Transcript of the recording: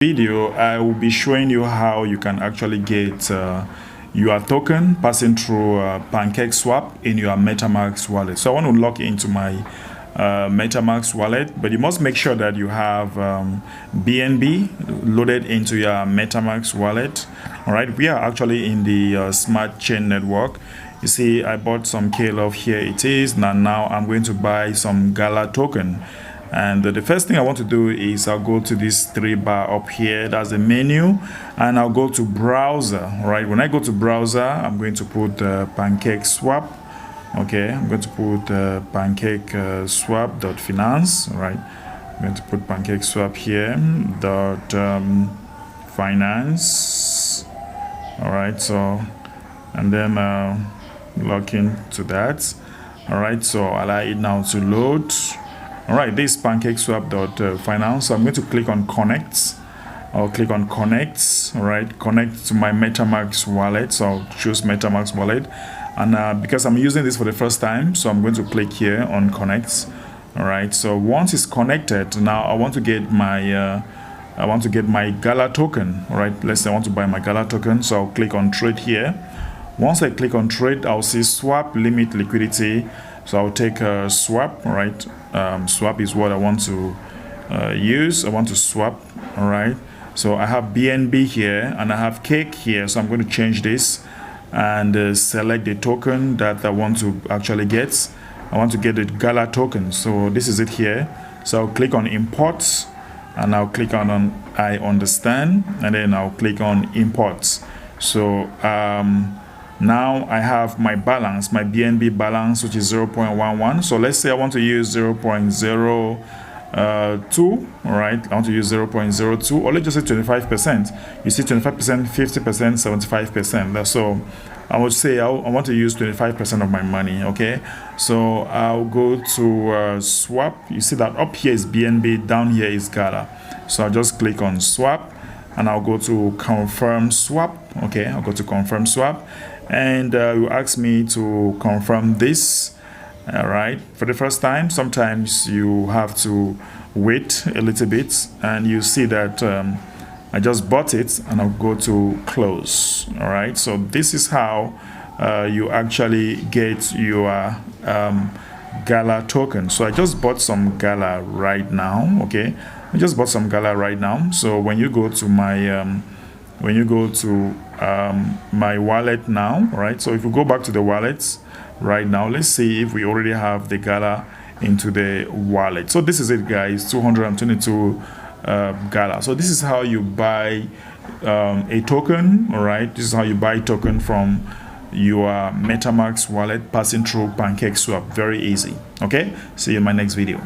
Video, I will be showing you how you can actually get your token passing through pancakeswap in your metamask wallet. So I want to log into my metamask wallet, but you must make sure that you have BNB loaded into your metamask wallet. All right, we are actually in the smart chain network. You see, I bought some KLove. Here it is. Now I'm going to buy some Gala token. And the first thing I want to do is I'll go to this 3-bar up here. That's the menu, and I'll go to browser. Right, when I go to browser, I'm going to put pancakeswap. Okay, I'm going to put pancakeswap.finance. Right, I'm going to put pancakeswap here dot finance. All right, so and then log in to that. All right, so allow it now to load. All right, this pancakeswap.finance. So I'm going to click on connect. I'll click on connect. All right, connect to my metamask wallet. So I'll choose metamask wallet, and because I'm using this for the first time, so I'm going to click here on connect. All right, so once it's connected, now I want to get my Gala token. All right, let's say I want to buy my Gala token, so I'll click on trade here. Once I click on trade, I'll see swap limit liquidity. So I'll take a swap. All right, swap is what I want to use. I want to swap. All right, so I have BNB here and I have cake here, so I'm going to change this and select the token that I want to actually get. I want to get the Gala token, so this is it here. So I'll click on import, and I'll click on I understand, and then I'll click on import. So now I have my balance, my BNB balance, which is 0.11. So let's say I want to use 0.02. All right, I want to use 0.02, or let's just say 25%. You see 25%, 50%, 75%. So I would say I want to use 25% of my money. Okay, so I'll go to swap. You see that up here is BNB, down here is Gala. So I'll just click on swap, and I'll go to confirm swap. Okay, I'll go to confirm swap, and you ask me to confirm this. All right, for the first time, sometimes you have to wait a little bit, and you see that I just bought it, and I'll go to close. All right, so this is how you actually get your Gala token. So I just bought some Gala right now. Okay, I just bought some Gala right now. So when you go to my my wallet now, right? So if we go back to the wallets right now, let's see if we already have the Gala into the wallet. So this is it, guys, 222 Gala. So this is how you buy a token. All right, this is how you buy token from your metamask wallet passing through pancakeswap. Very easy. Okay, see you in my next video.